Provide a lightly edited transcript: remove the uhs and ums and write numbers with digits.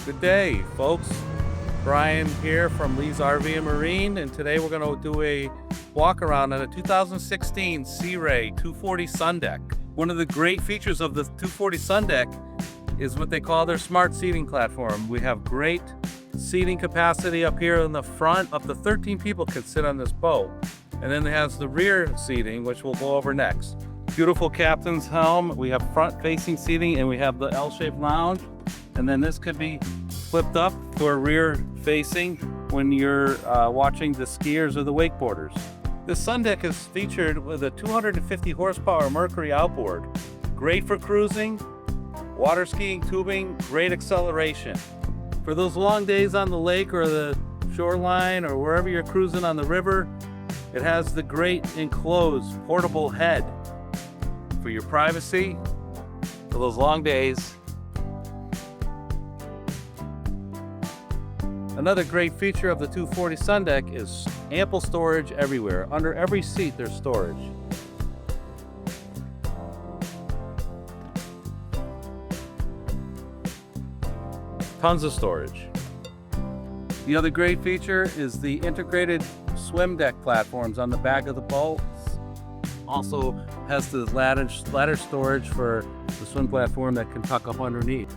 Good day, folks. Brian here from Lee's RV and Marine, and today we're going to do a walk around on a 2016 Sea Ray 240 Sundeck. One of the great features of the 240 Sundeck is what they call their smart seating platform. We have great seating capacity up here in the front. Up to 13 people can sit on this boat. And then it has the rear seating, which we'll go over next. Beautiful captain's helm. We have front-facing seating, and we have the L-shaped lounge. And then this could be flipped up for rear-facing when you're watching the skiers or the wakeboarders. This Sundeck is featured with a 250 horsepower Mercury outboard. Great for cruising, water skiing, tubing, great acceleration. For those long days on the lake or the shoreline or wherever you're cruising on the river, it has the great enclosed portable head for your privacy for those long days. Another great feature of the 240 Sundeck is ample storage everywhere. Under every seat there's storage. Tons of storage. The other great feature is the integrated swim deck platforms on the back of the boat. Also has the ladder storage for the swim platform that can tuck up underneath.